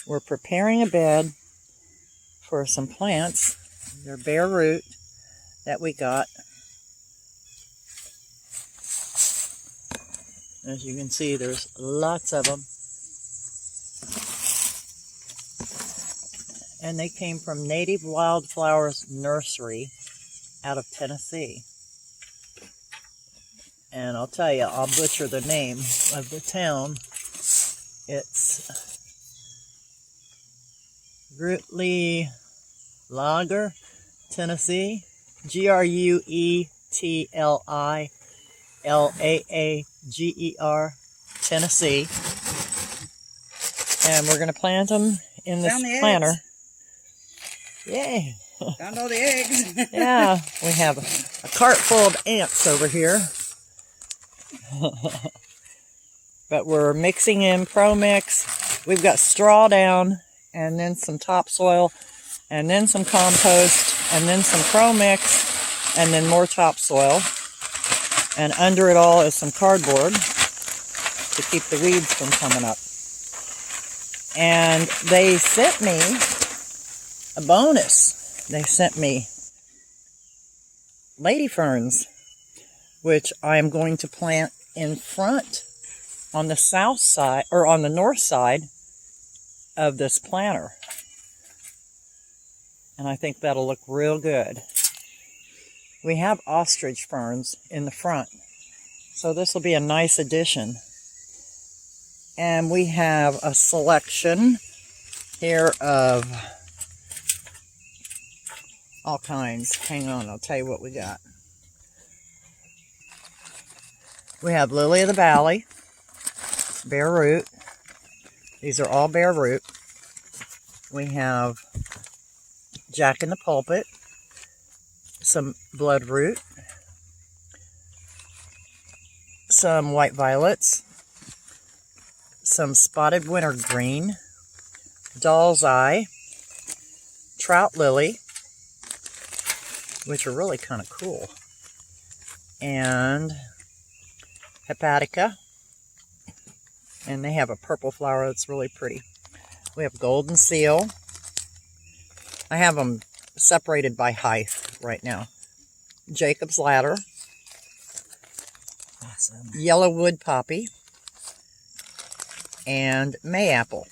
we're preparing a bed for some plants. They're bare root that we got. As you can see, there's lots of them. And they came from Native Wildflowers Nursery out of Tennessee. And I'll tell you, I'll butcher the name of the town. It's Gruetli Laager, Tennessee. Gruetlilaager, Tennessee. And we're going to plant them in this planter. Yay! Found all the eggs. Yeah, we have a cart full of ants over here. But we're mixing in Pro Mix. We've got straw down, and then some topsoil, and then some compost, and then some Pro Mix, and then more topsoil. And under it all is some cardboard to keep the weeds from coming up. And they sent me a bonus. They sent me lady ferns, which I am going to plant in front on the south side, or on the north side of this planter. And I think that'll look real good. We have ostrich ferns in the front, so this will be a nice addition. And we have a selection here of all kinds. Hang on, I'll tell you what we got. We have Lily of the Valley, bare root. These are all bare root. We have Jack in the Pulpit, some bloodroot, some white violets, some spotted wintergreen, doll's eye, trout lily, which are really kind of cool, and hepatica, and they have a purple flower that's really pretty. We have golden seal. I have them separated by height right now. Jacob's ladder. Awesome. Yellow wood poppy. And mayapple.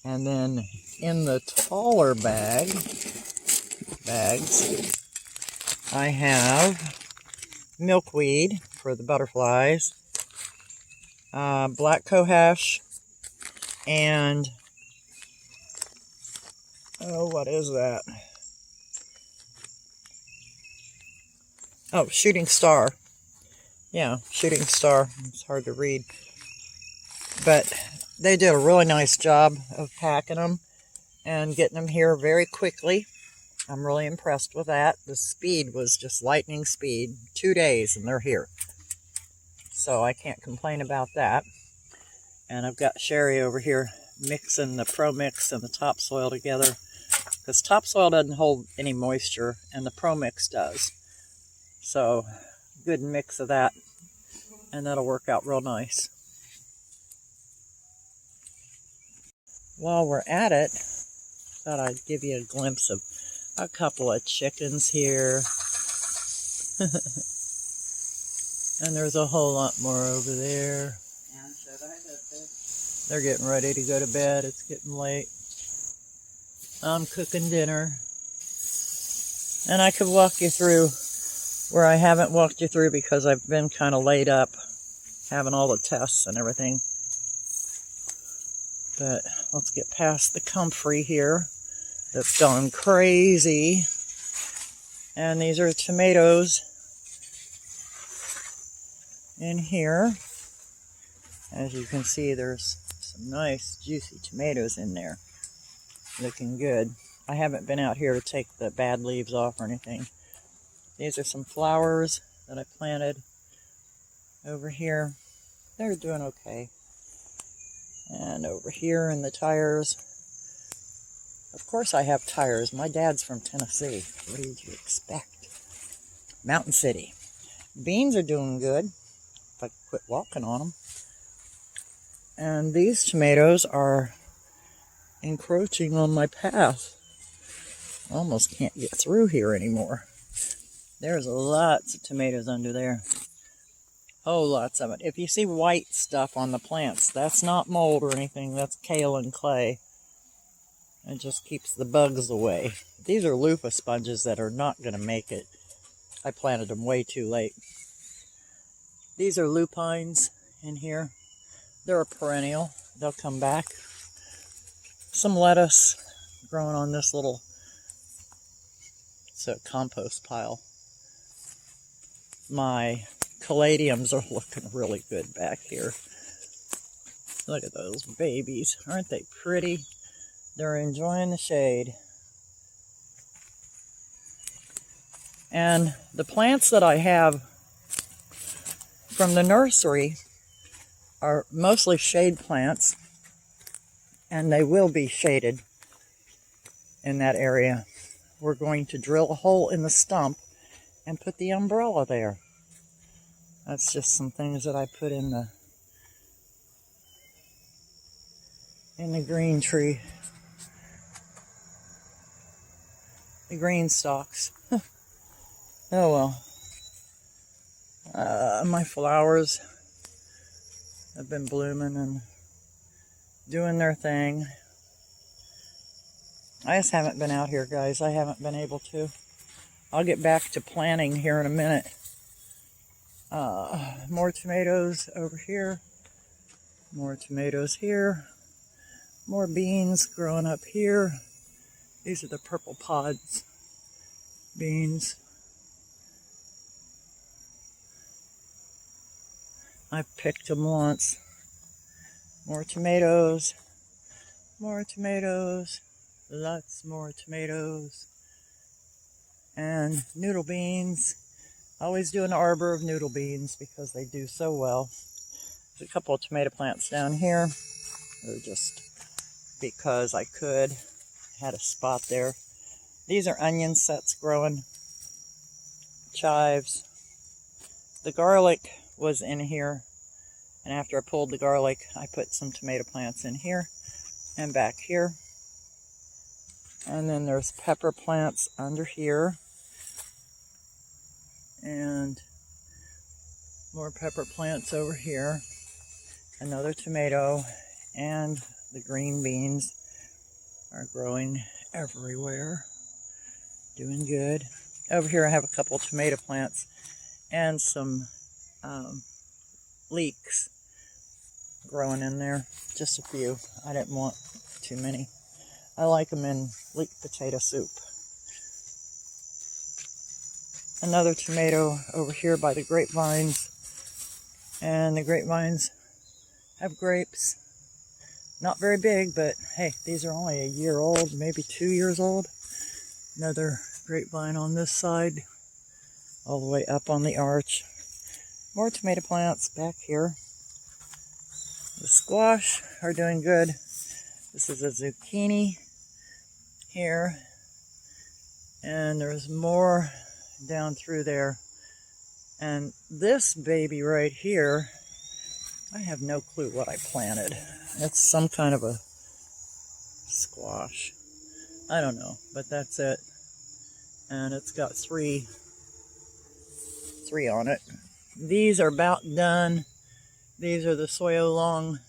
And then in the taller bags, I have milkweed for the butterflies, black cohosh, and what is that? Oh, shooting star. Yeah, shooting star. It's hard to read. But they did a really nice job of packing them and getting them here very quickly. I'm really impressed with that. The speed was just lightning speed. 2 days and they're here. So I can't complain about that. And I've got Sherry over here mixing the Pro Mix and the topsoil together. Because topsoil doesn't hold any moisture and the Pro Mix does. So good mix of that. And that'll work out real nice. While we're at it, thought I'd give you a glimpse of a couple of chickens here. And there's a whole lot more over there. They're getting ready to go to bed. It's getting late. I'm cooking dinner. And I could walk you through where I haven't walked you through because I've been kind of laid up having all the tests and everything. But let's get past the comfrey here that's gone crazy. And these are tomatoes in here. As you can see, there's some nice juicy tomatoes in there. Looking good. I haven't been out here to take the bad leaves off or anything. These are some flowers that I planted over here. They're doing okay. And over here in the tires, of course I have tires. My dad's from Tennessee. What did you expect? Mountain City. Beans are doing good, if I quit walking on them. And these tomatoes are encroaching on my path. Almost can't get through here anymore. There's lots of tomatoes under there. Oh, lots of it. If you see white stuff on the plants, that's not mold or anything. That's kale and clay. It just keeps the bugs away. These are loofah sponges that are not going to make it. I planted them way too late. These are lupines in here. They're a perennial. They'll come back. Some lettuce growing on this little, it's a compost pile. My caladiums are looking really good back here. Look at those babies. Aren't they pretty? They're enjoying the shade. And the plants that I have from the nursery are mostly shade plants, and they will be shaded in that area. We're going to drill a hole in the stump and put the umbrella there. That's just some things that I put in the green tree. The green stalks. Oh well. My flowers have been blooming and doing their thing. I just haven't been out here, guys. I haven't been able to. I'll get back to planting here in a minute. More tomatoes over here. More tomatoes here. More beans growing up here. These are the purple pods beans. I've picked them once. More tomatoes. More tomatoes. Lots more tomatoes. And noodle beans. Always do an arbor of noodle beans because they do so well. There's a couple of tomato plants down here. They're just because I could. Had a spot there. These are onion sets growing. Chives. The garlic was in here. And after I pulled the garlic, I put some tomato plants in here and back here. And then there's pepper plants under here. And more pepper plants over here. Another tomato. And the green beans are growing everywhere. Doing good. Over here I have a couple tomato plants and some leeks growing in there. Just a few. I didn't want too many. I like them in leek potato soup. Another tomato over here by the grapevines. And the grapevines have grapes. Not very big, but hey, these are only a year old, maybe 2 years old. Another grapevine on this side, all the way up on the arch. More tomato plants back here. The squash are doing good. This is a zucchini here. And there's more down through there. And this baby right here, I have no clue what I planted. It's some kind of a squash. I don't know, but that's it. And it's got three on it. These are about done. These are the soyo long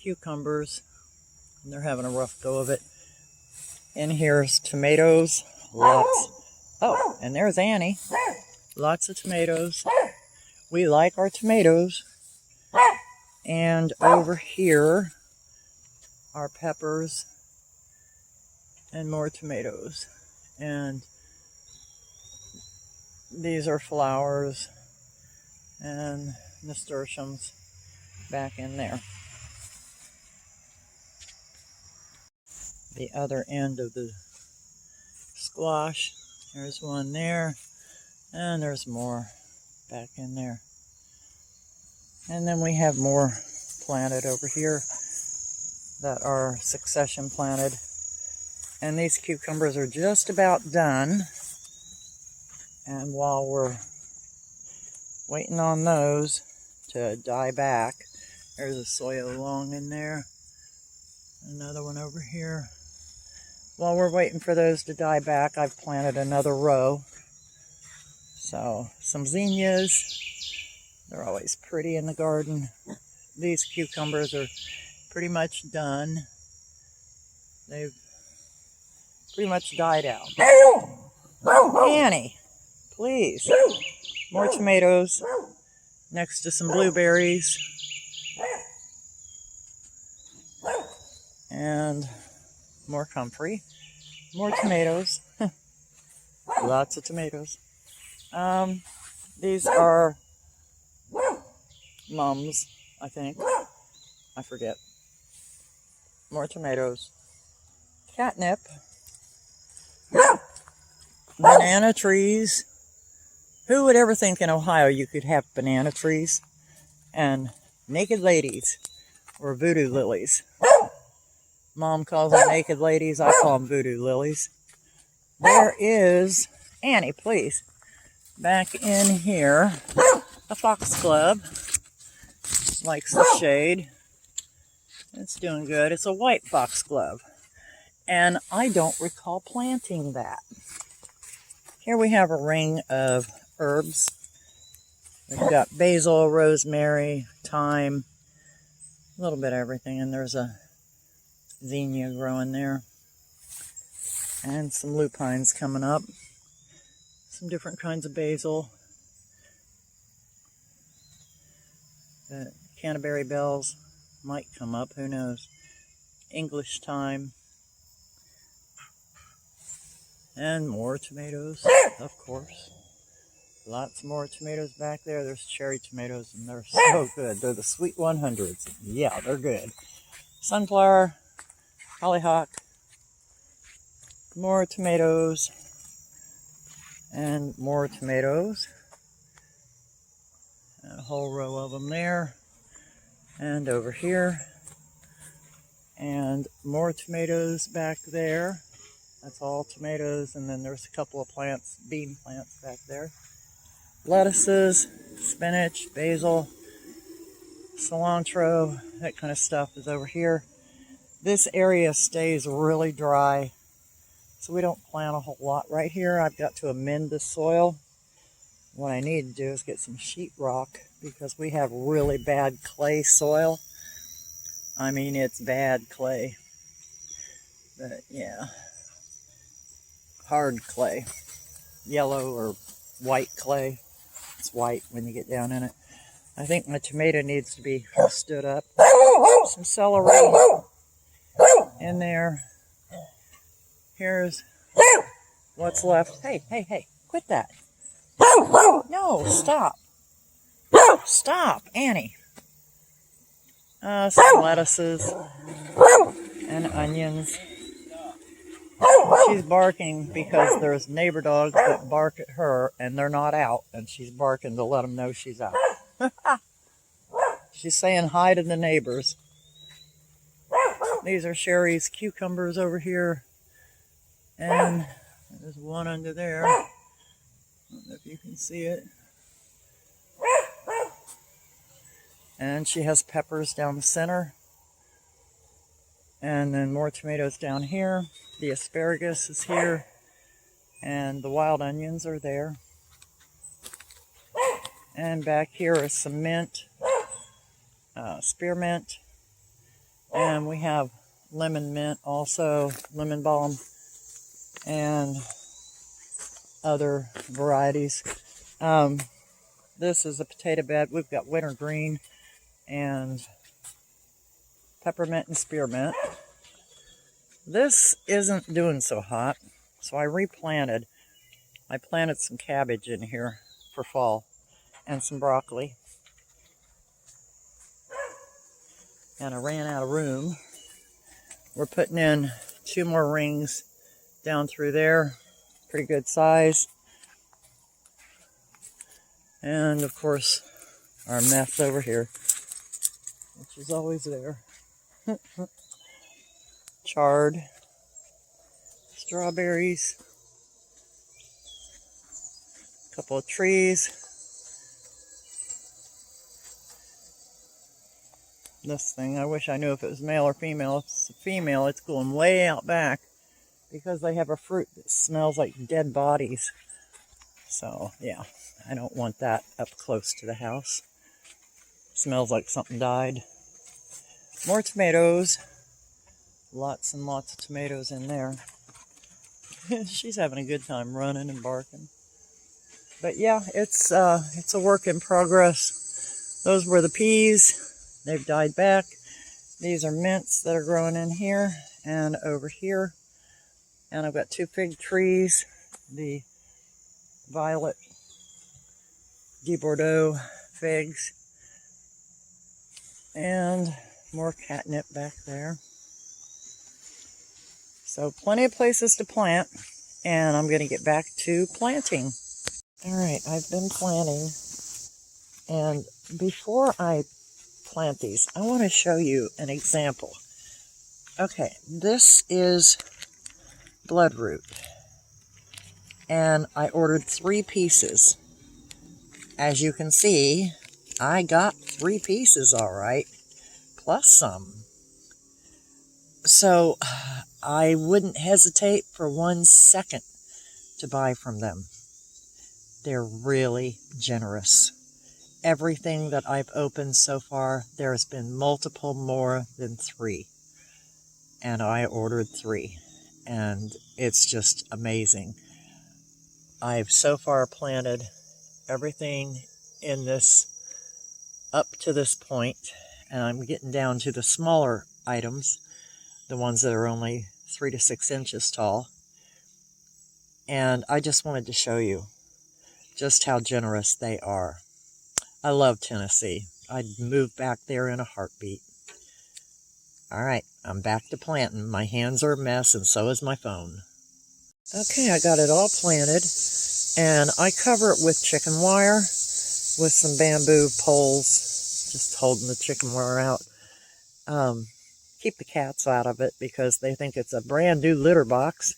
cucumbers. And they're having a rough go of it. In here's tomatoes. Lots. Oh, and there's Annie. Lots of tomatoes. We like our tomatoes. And over here are peppers and more tomatoes. And these are flowers and nasturtiums back in there. The other end of the squash, there's one there, and there's more back in there. And then we have more planted over here that are succession planted. And these cucumbers are just about done. And while we're waiting on those to die back, there's a soyo long in there. Another one over here. While we're waiting for those to die back, I've planted another row. So, some zinnias. They're always pretty in the garden. These cucumbers are pretty much done. They've pretty much died out. Annie, please. More tomatoes next to some blueberries. And more comfrey. More tomatoes. Lots of tomatoes. These are mums, I think. I forget. More tomatoes. Catnip. Banana trees. Who would ever think in Ohio you could have banana trees? And naked ladies, or voodoo lilies. Mom calls them naked ladies. I call them voodoo lilies. There is, Annie, please, back in here, a foxglove. Likes the shade. It's doing good. It's a white foxglove. And I don't recall planting that. Here we have a ring of herbs. We've got basil, rosemary, thyme, a little bit of everything. And there's a zinnia growing there. And some lupines coming up. Some different kinds of basil. The Canterbury bells might come up, who knows. English thyme. And more tomatoes, of course. Lots more tomatoes back there. There's cherry tomatoes, and they're so good. They're the sweet 100s. Yeah, they're good. Sunflower, hollyhock, more tomatoes, and more tomatoes. And a whole row of them there. And over here. And more tomatoes back there. That's all tomatoes, and then there's a couple of plants, bean plants back there. Lettuces, spinach, basil, cilantro, that kind of stuff is over here. This area stays really dry, so we don't plant a whole lot right here. I've got to amend the soil. What I need to do is get some sheetrock, because we have really bad clay soil. I mean, it's bad clay. But yeah. Hard clay, yellow or white clay. It's white when you get down in it. I think my tomato needs to be stood up. Some celery in there. Here's what's left. Hey, quit that. No, stop. Stop, Annie. Some lettuces and onions. She's barking because there's neighbor dogs that bark at her, and they're not out, and she's barking to let them know she's out. She's saying hi to the neighbors. These are Sherry's cucumbers over here, and there's one under there. I don't know if you can see it. And she has peppers down the center. And then more tomatoes down here. The asparagus is here. And the wild onions are there. And back here is some mint. Spearmint. And we have lemon mint also. Lemon balm. And other varieties. This is a potato bed. We've got wintergreen and peppermint and spearmint. This isn't doing so hot, so I replanted. I planted some cabbage in here for fall and some broccoli. And I ran out of room. We're putting in 2 more rings down through there. Pretty good size. And of course, our mess over here, which is always there. Chard, strawberries, a couple of trees, this thing. I wish I knew if it was male or female. If it's a female, it's going way out back because they have a fruit that smells like dead bodies. So, yeah, I don't want that up close to the house. Smells like something died. More tomatoes. Lots and lots of tomatoes in there. She's having a good time running and barking. But yeah, it's a work in progress. Those were the peas. They've died back. These are mints that are growing in here and over here. And I've got 2 fig trees. The violet de Bordeaux figs. And more catnip back there. So plenty of places to plant. And I'm going to get back to planting. Alright, I've been planting. And before I plant these, I want to show you an example. Okay, this is bloodroot. And I ordered 3 pieces. As you can see, I got 3 pieces alright, plus some. So I wouldn't hesitate for 1 second to buy from them. They're really generous. Everything that I've opened so far, there's been multiple more than 3. And I ordered 3. And it's just amazing. I've so far planted everything in this up to this point, and I'm getting down to the smaller items, the ones that are only 3 to 6 inches tall. And I just wanted to show you just how generous they are. I love Tennessee. I'd move back there in a heartbeat. Alright, I'm back to planting. My hands are a mess, and so is my phone. Okay, I got it all planted, and I cover it with chicken wire with some bamboo poles, just holding the chicken wire out. Keep the cats out of it because they think it's a brand new litter box.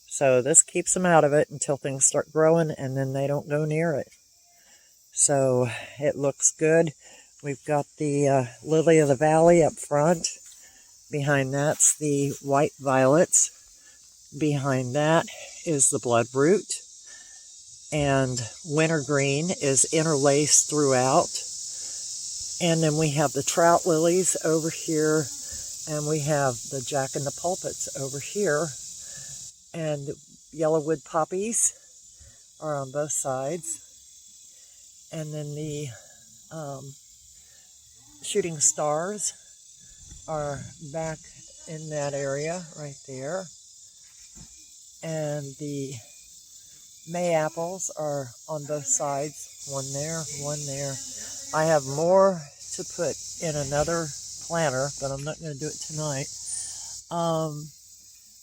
So this keeps them out of it until things start growing, and then they don't go near it. So it looks good. We've got the lily of the valley up front. Behind that's the white violets. Behind that is the bloodroot. And wintergreen is interlaced throughout. And then we have the trout lilies over here. And we have the jack-in-the-pulpits over here. And yellowwood poppies are on both sides. And then the shooting stars are back in that area right there. And the May apples are on both sides. One there, one there. I have more to put in another planter, but I'm not going to do it tonight.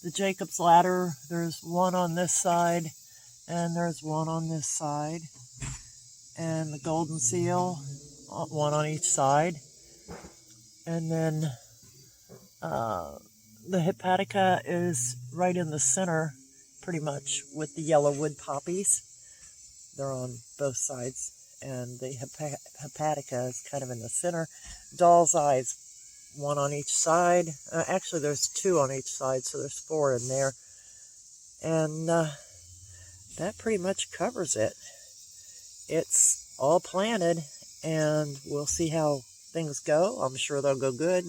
The Jacob's ladder, there's one on this side, and there's one on this side. And the golden seal, one on each side. And then the hepatica is right in the center, pretty much, with the yellowwood poppies. They're on both sides. And the hepatica is kind of in the center. Doll's eyes, one on each side. Actually, there's 2 on each side, so there's 4 in there. And that pretty much covers it. It's all planted, and we'll see how things go. I'm sure they'll go good,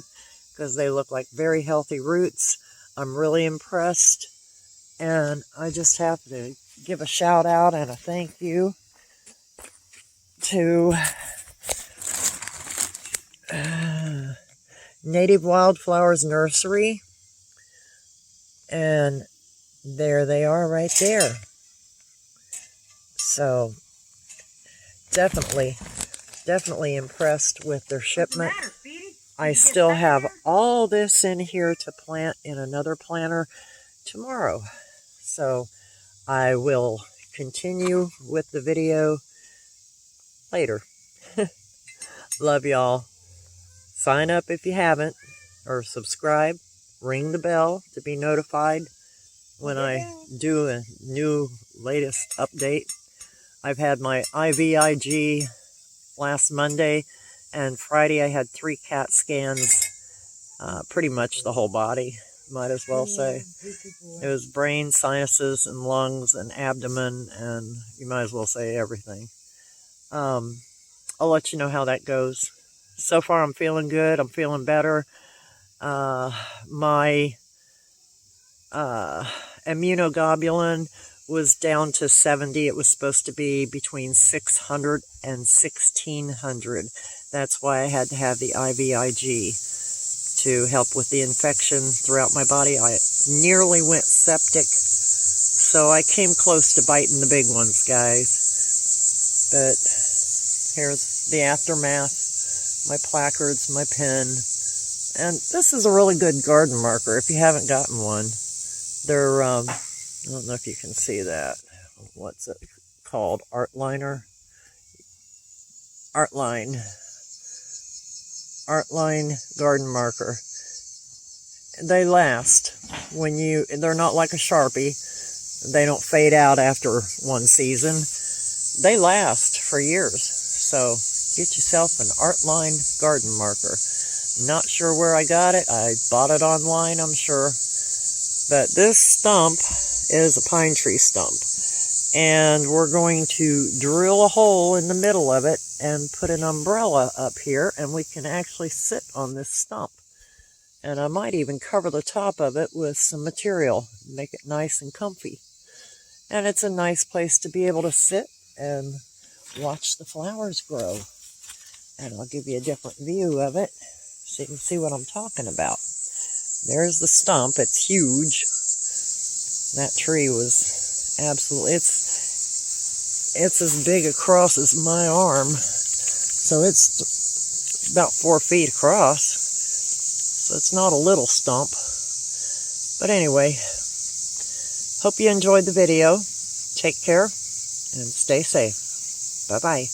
because they look like very healthy roots. I'm really impressed, and I just have to give a shout out and a thank you to Native Wildflowers Nursery, and there they are right there. So definitely impressed with their shipment. I still have all this in here to plant in another planter tomorrow. So I will continue with the video later. Love y'all. Sign up if you haven't, or subscribe. Ring the bell to be notified when I do a new latest update. I've had my IVIG last Monday, And Friday I had 3 CAT scans, pretty much the whole body, might as well say. It was brain, sinuses, and lungs, and abdomen, and you might as well say everything. I'll let you know how that goes. So far I'm feeling good. I'm feeling better. My immunoglobulin was down to 70. It was supposed to be between 600 and 1600. That's why I had to have the IVIG to help with the infection throughout my body. I nearly went septic, so I came close to biting the big ones, guys. But here's the aftermath, my placards, my pen, and this is a really good garden marker if you haven't gotten one. They're, I don't know if you can see that. What's it called? Artline garden marker. They last when they're not like a Sharpie. They don't fade out after one season. They last for years. So get yourself an Artline garden marker. Not sure where I got it. I bought it online, I'm sure. But this stump is a pine tree stump. And we're going to drill a hole in the middle of it and put an umbrella up here, and we can actually sit on this stump. And I might even cover the top of it with some material, make it nice and comfy. And it's a nice place to be able to sit and watch the flowers grow. And I'll give you a different view of it so you can see what I'm talking about. There's the stump. It's huge. That tree was absolutely, it's as big across as my arm. So it's about 4 feet across. So it's not a little stump. But anyway, hope you enjoyed the video. Take care and stay safe. Bye-bye.